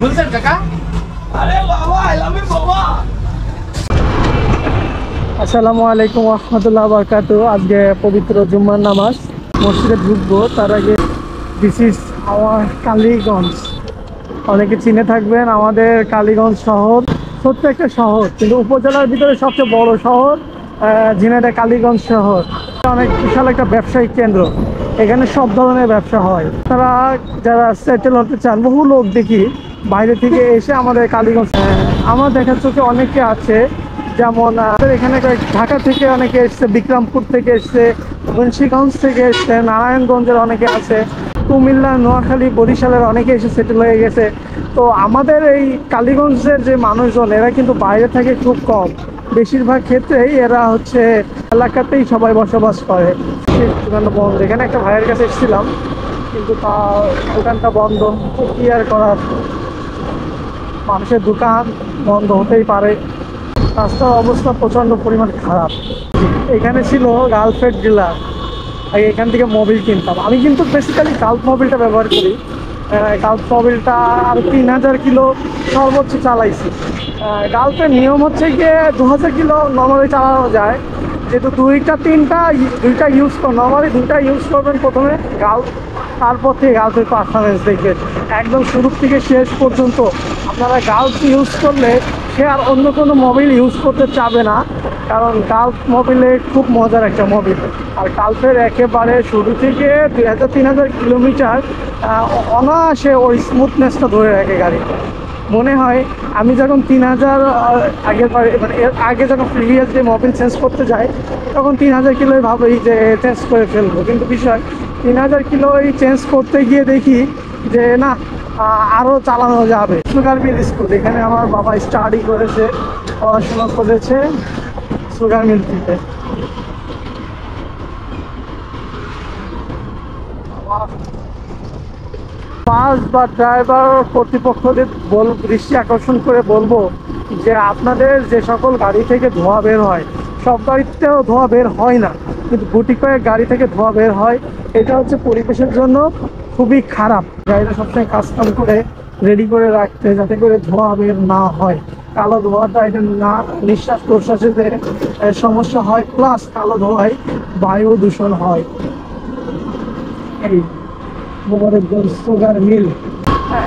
বুঝছেন কাকা? আরে বাবা, আই লাভ ইউ বাবা। আসসালামু আলাইকুম ওয়া রাহমাতুল্লাহি ওয়া বারাকাতুহু। আজকে পবিত্র জুম্মার নামাজ মসজিদে ঢুকবো, তার আগে দিস ইজ আওয়ার কালীগঞ্জ। অনেকে চিনে থাকবেন আমাদের কালীগঞ্জ শহর, ছোট্ট একটা শহর কিন্তু উপজেলার ভিতরে সবচেয়ে বড় শহর ঝিনাইদহ কালীগঞ্জ শহর। অনেক বিশাল একটা ব্যবসায়িক কেন্দ্র, এখানে সব ধরনের ব্যবসা হয়। তারা যারা সেটেল হতে চান, বহু লোক দেখি বাইরে থেকে এসে আমাদের কালীগঞ্জ। আমার দেখার চোখে অনেকে আছে, যেমন এখানে ঢাকা থেকে অনেকে এসছে, বিক্রমপুর থেকে এসছে, মুন্সিগঞ্জ থেকে এসছে, নারায়ণগঞ্জের অনেকে আছে, কুমিল্লা, নোয়াখালী, বরিশালের অনেকে এসে সেটেল হয়ে গেছে। তো আমাদের এই কালীগঞ্জের যে মানুষজন, এরা কিন্তু বাইরে থেকে খুব কম। বেশিরভাগ ক্ষেত্রেই এরা হচ্ছে এলাকাতেই সবাই বসবাস করে। দোকানটা বন্ধ। এখানে একটা ভাইয়ের কাছে এসেছিলাম, কিন্তু তার দোকানটা বন্ধ। কি আর করার, মানুষের দোকান বন্ধ হতেই পারে। রাস্তার অবস্থা প্রচণ্ড পরিমাণ খারাপ। এখানে ছিল গালফেড ডিলার, এখান থেকে মোবিল কিনতাম আমি, কিন্তু বেসিক্যালি গালফ মোবিলটা ব্যবহার করি। গালফ মোবিলটা আর 3000 কিলো সর্বোচ্চ চালাইছি। গালফের নিয়ম হচ্ছে গিয়ে 2000 কিলো নর্মালি চালানো যায়, যেহেতু দুইটা ইউজ নর্মালি দুইটা ইউজ করবেন প্রথমে গালফ, তারপর থেকে গালফের পারফরমেন্স দেখবেন। একদম শুরু থেকে শেষ পর্যন্ত আপনারা গালফ ইউজ করলে সে আর অন্য কোনো মোবিল ইউজ করতে চাবে না, কারণ গালফ মোবিলে খুব মজার একটা মোবিল। আর গালফের একেবারে শুরু থেকে 2000-3000 কিলোমিটার অনায়াসে ওই স্মুথনেসটা ধরে রাখে গাড়ি। মনে হয় আমি যখন 3000 আগের মানে এর আগে যখন প্রিভিয়াস যে মোবিল চেঞ্জ করতে যাই, তখন 3000 কিলোই ভাবেই যে চেঞ্জ করে ফেলবো, কিন্তু বিষয় 3000 কিলোই চেঞ্জ করতে গিয়ে দেখি যে না, আরও চালানো যাবে। সুগার মিল স্কুল, এখানে আমার বাবা স্টাডি করেছে, পড়াশোনা করেছে সুগার মিল থেকে। বাস বা ড্রাইভার কর্তৃপক্ষদের দৃষ্টি আকর্ষণ করে বলবো যে আপনাদের যে সকল গাড়ি থেকে ধোঁয়া বের হয়, সব গাড়িতেও ধোঁয়া বের হয় না, কিন্তু গুটি কয়েক গাড়ি থেকে ধোঁয়া বের হয়। এটা হচ্ছে পরিবেশের জন্য খুবই খারাপ। গাড়িটা সবসময় কাস্টম করে রেডি করে রাখতে, যাতে করে ধোঁয়া বের না হয়। কালো ধোঁয়াটা এটা না, নিঃশ্বাস প্রশ্বাসের সমস্যা হয়, প্লাস কালো ধোঁয়ায় বায়ু দূষণ হয়। এই সুগার মিল,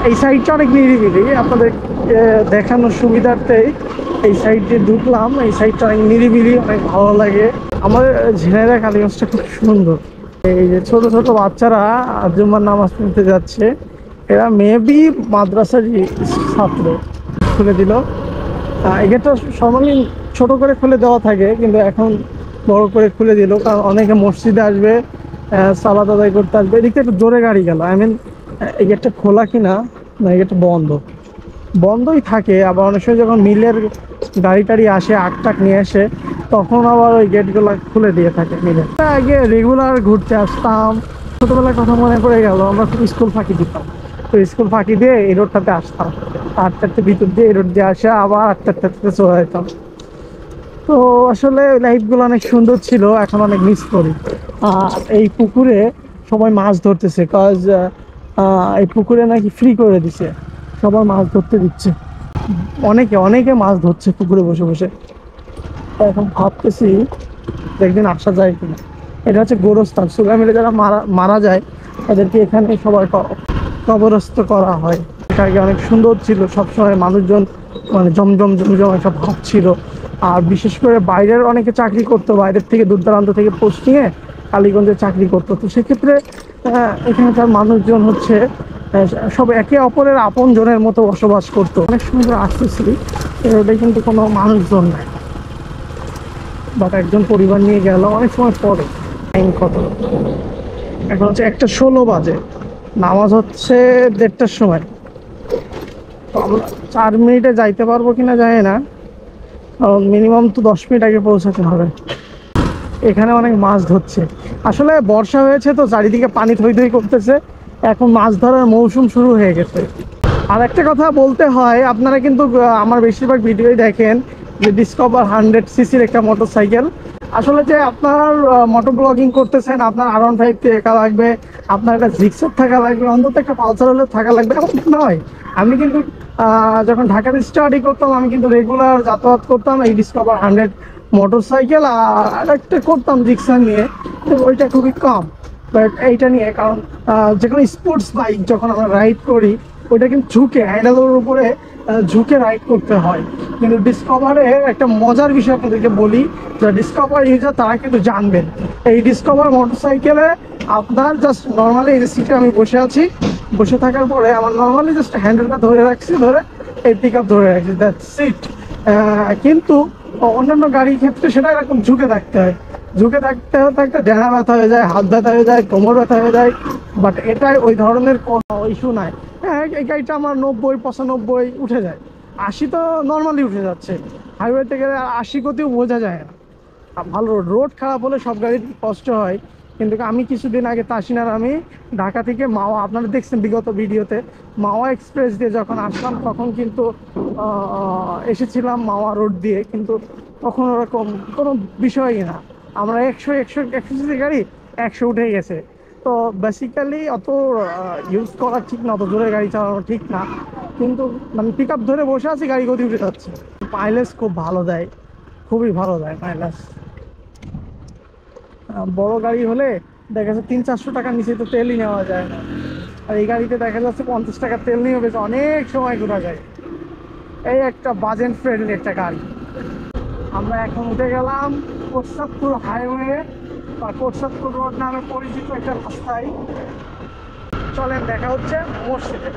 এই সাইডটা অনেক নিরিবিলি, আপনাদের দেখানোর সুবিধার্থে এই সাইড দিয়ে ঢুকলাম। এই সাইডটা অনেক নিরিবিলি, অনেক ভালো লাগে। আমাদের ঝিনাইদহ কালীগঞ্জটা খুব সুন্দর। এই যে ছোট ছোট বাচ্চারা জুম্মার নামাজ পড়তে যাচ্ছে, এরা মেবি মাদ্রাসার ছাত্র। খুলে দিল, এটা সর্বনিম্ন ছোট করে খুলে দেওয়া থাকে, কিন্তু এখন বড় করে খুলে দিল, কারণ অনেকে মসজিদে আসবে, সালাত আদায় করতে আসবে। এদিকে একটু জোরে গাড়ি গেল, আই মিন এই গেটটা খোলা কিনা, না এই গেটটা বন্ধই থাকে। আবার অনেক সময় যখন মিলের গাড়ি টাড়ি আসে, আগ নিয়ে আসে, তখন আবার ওই গেটগুলো খুলে দিয়ে থাকে মিলে। আগে রেগুলার ঘুরতে আসতাম, ছোটোবেলার কথা মনে পড়ে গেল। আমরা খুব স্কুল ফাঁকি দিতাম, তো স্কুল ফাঁকি দিয়ে এই রোডটাতে আসতাম, 8টার ভিতর দিয়ে এই রোড দিয়ে আসে, আবার 8টাতে চলে যেতাম। তো আসলে লাইফগুলো অনেক সুন্দর ছিল, এখন অনেক মিস করি। এই পুকুরে সবাই মাছ ধরতেছে, কজ এই পুকুরে নাকি ফ্রি করে দিছে, সবার মাছ ধরতে দিচ্ছে। অনেকে মাছ ধরছে পুকুরে বসে বসে। এখন ভাবতেছি একদিন আসা যায় কিনা। এটা হচ্ছে গোরস্থান, সুগার মিলে যারা মারা যায় তাদেরকে এখানে সবাই কবরস্থ করা হয়। এটা আগে অনেক সুন্দর ছিল, সবসময় মানুষজন মানে জমজম একটা ভাব ছিল। আর বিশেষ করে বাইরের অনেকে চাকরি করতো, বাইরের থেকে দূর দূরান্ত থেকে পোস্টিংয়ে কালীগঞ্জে চাকরি করতো। তো সেক্ষেত্রে এখানকার মানুষজন হচ্ছে সব একে অপরের আপন জনের মতো বসবাস করতো। অনেক সুন্দর আসতেছি, ওটাই কিন্তু কোনো মানুষজন নাই, বাট একজন পরিবার নিয়ে গেল অনেক সময় পরে। টাইম কত এখন? হচ্ছে 1:16 বাজে, নামাজ হচ্ছে 1:30টার সময়। তো আমরা 4 মিনিটে যাইতে পারবো কিনা জানি না, কারণ মিনিমাম তো 10 মিনিট আগে পৌঁছাতে হবে। এখানে অনেক মাছ ধরছে, আসলে বর্ষা হয়েছে তো চারিদিকে পানি থই থই করতেছে, এখন মাছ ধরার মৌসুম শুরু হয়ে গেছে। আর একটা কথা বলতে হয়, আপনারা কিন্তু আমার বেশিরভাগ ভিডিওই দেখেন যে ডিসকভার 100 সিসির একটা মোটরসাইকেল, আসলে যে আপনার মোটর ব্লগিং করতেছেন, আপনার R15 থাকা লাগবে, আপনার একটা জিক্সার থাকা লাগবে, অন্তত একটা পালসার হলে থাকা লাগবে এমন কিন্তু নয়। আমি কিন্তু যখন ঢাকাতে স্টাডি করতাম আমি কিন্তু রেগুলার যাতায়াত করতাম এই ডিসকভার 100 মোটর সাইকেল, আর একটা করতাম জিক্সার নিয়ে, কিন্তু ওইটা খুবই কম। বাট এইটা নিয়ে কারণ যে কোনো স্পোর্টস বাইক যখন আমরা রাইড করি ওইটা কিন্তু ঝুঁকে হ্যান্ডেলের উপরে ঝুঁকে রাইড করতে হয়। কিন্তু ডিসকভারে একটা মজার বিষয় আপনাদেরকে বলি, যারা ডিসকভার ইউজার তারা কিন্তু জানবেন এই ডিসকভার মোটরসাইকেলে আপনার জাস্ট নর্মালি এই সিটে আমি বসে আছি, বসে থাকার পরে আমার নর্মালি জাস্ট হ্যান্ডেলটা ধরে রাখছি, ধরে এই পিক আপ ধরে রাখছি, দ্যাটস সিট। কিন্তু অন্যান্য গাড়ির ক্ষেত্রে সেটা এরকম ঝুঁকে থাকতে হয়, ঝুঁকে থাকতে থাকতে ডানা ব্যথা হয়ে যায়, হাত ব্যথা হয়ে যায়, কোমর ব্যথা হয়ে যায়। বাট এটাই ওই ধরনের কোনো ইস্যু নাই। হ্যাঁ, এই গাড়িটা আমার 90-95 উঠে যায়, 80 তো নর্মালি উঠে যাচ্ছে। হাইওয়েতে গেলে 80 গতিও বোঝা যায় না। ভালো রোড খারাপ হলে সব গাড়ির কষ্ট হয়। কিন্তু আমি কিছুদিন আগে তাসিনার আমি ঢাকা থেকে মাওয়া, আপনারা দেখছেন বিগত ভিডিওতে, মাওয়া এক্সপ্রেস দিয়ে যখন আসলাম তখন কিন্তু এসেছিলাম মাওয়া রোড দিয়ে, কিন্তু তখন ওরকম কোনো বিষয়ই না। আমরা 100 গাড়ি 100 উঠে গেছে। তো বেসিক্যালি অত ইউজ করা ঠিক না, অত জোরে গাড়ি চালানো ঠিক না, কিন্তু মানে পিক আপ ধরে বসে আছি গাড়ি গতি উঠে যাচ্ছে। মাইলেজ খুব ভালো দেয়, খুবই ভালো দেয় মাইলেজ। বড় গাড়ি হলে দেখা যাচ্ছে 300-400 টাকার নিচে তো তেলই নেওয়া যায় না, আর এই গাড়িতে দেখা যাচ্ছে 50 টাকার তেল নিয়ে বেশ অনেক সময় ঘোরা যায়। এই একটা বাজেট ফ্রেন্ডলি একটা গাড়ি। আমরা এখন উঠে গেলাম কোটচাঁদপুর হাইওয়ে বা কোটচাঁদপুর রোড নামে পরিচিত একটা রাস্তায়। চলেন দেখা হচ্ছে মসজিদে।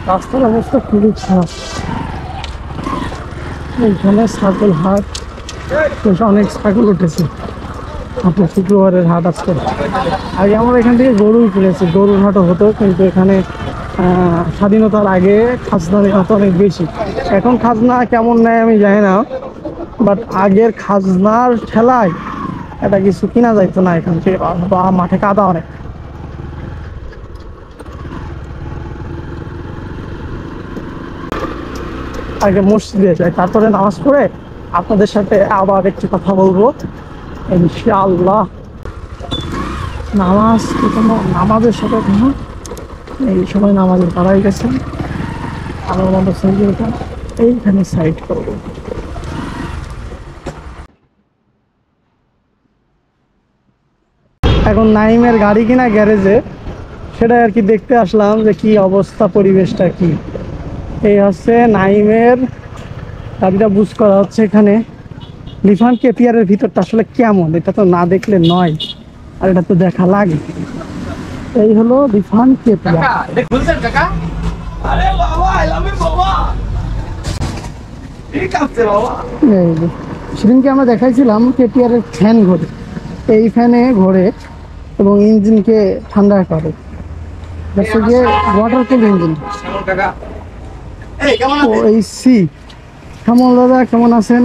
রাস্তার অবস্থা খুবই খারাপ। এইখানে ছাগল হাট, বেশ অনেক ছাগল উঠেছে। আপনার শুক্রবারের হাট আজকে। আগে আমরা এখান থেকে গরুই কিনেছি, গরুর হাটও হতো, কিন্তু এখানে স্বাধীনতার আগে খাজনা নেওয়া তো অনেক বেশি। এখন খাজনা কেমন নেয় আমি জানি না, বাট আগের খাজনার ঠেলায় এটা কিছু কিনা যাইতো না এখান থেকে, বা মাঠে কাদা অনেক। আগে মসজিদে যাই, তারপরে নামাজ পড়ে আপনাদের সাথে আবার একটু কথা বলবো ইনশাআল্লাহ। নামাজ কোনো নামাজের সাথে কোনো এই সময় নামাজের পাড়াই গেছে। আমার মোটর সাইকেলটা এইখানে সাইড করবো। এখন নাইমের গাড়ি কিনা গ্যারেজে, সেটা আর কি দেখতে আসলাম যে কি অবস্থা, পরিবেশটা কি। এই হচ্ছে নাইমের গাড়িটা বুঝ করা হচ্ছে এখানে। লিফান কেপিয়ারের ভিতরটা আসলে কেমন এটা তো না দেখলে নয়, আর এটা তো দেখা লাগে। এই হলো লিফান কেপিয়ার। আরে বাবা আমি বাবা ঠিক আছে বাবা। সেদিনকে আমরা দেখাইছিলাম কেপিয়ারের ফ্যান ঘোরে, এই ফ্যানে ঘোরে এবং ইঞ্জিনকে ঠান্ডা করে। হচ্ছে যে ওয়াটার কুল ইঞ্জিন। ও এই সি শ্যামল দাদা কেমন আছেন?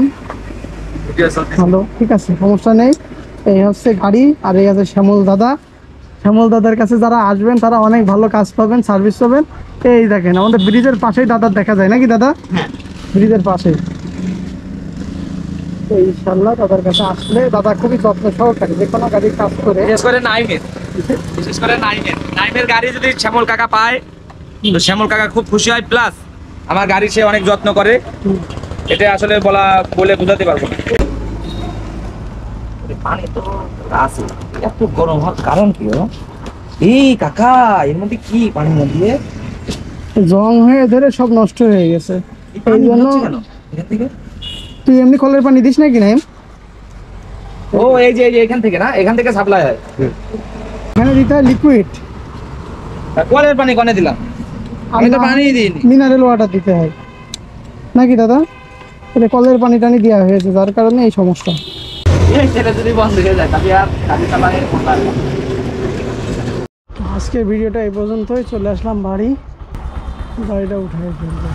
ভালো, ঠিক আছে, সমস্যা নেই। এই হচ্ছে গাড়ি, আর এই আছে শ্যামল দাদা। শ্যামল দাদার কাছে যারা আসবেন তারা অনেক ভালো কাজ পাবেন, সার্ভিস পাবেন। এই দেখেন আমাদের ব্রিজের পাশেই দাদার দেখা যায় নাকি দাদা? ব্রিজের পাশেই। ইনশাআল্লাহ দাদার কাছে আসলে দাদা খুবই যত্ন সহকারে যে কোনো গাড়ির কাজ করে। বিশেষ করে নাইমের গাড়ি যদি শ্যামল কাকা পায় তো শ্যামল কাকা খুব খুশি হয়। প্লাস আমার গাড়ি সে অনেক যত্ন করে, এটা আসলে বলে বোঝাতে পারবো না। পানি তো আছে, এত গরম হওয়ার কারণ কি? এই কাকা এর মধ্যে কি পানির মধ্যে জং হয়ে ধরে সব নষ্ট হয়ে গেছে, এই জন্য তুই এমনি কলের পানি দিস নাকি নাইম? ও এই যে এখান থেকে না, এখান থেকে সাপ্লাই হয়। এখানে দিতে হয় লিকুইড, কলের পানি কনে দিলাম, আমি তো পানিই দিইনি। মিনারেল ওয়াটার দিতে হয় নাকি দাদা? এটা কলের পানি টানি দেওয়া হয়েছে, যার কারণে এই সমস্যা। সেটা যদি বন্ধ হয়ে যায় তাহলে আর গাড়ি চালায় আজকের ভিডিওটা এই পর্যন্তই। চলে আসলাম বাড়ি, গাড়িটা উঠাই ফেলবো।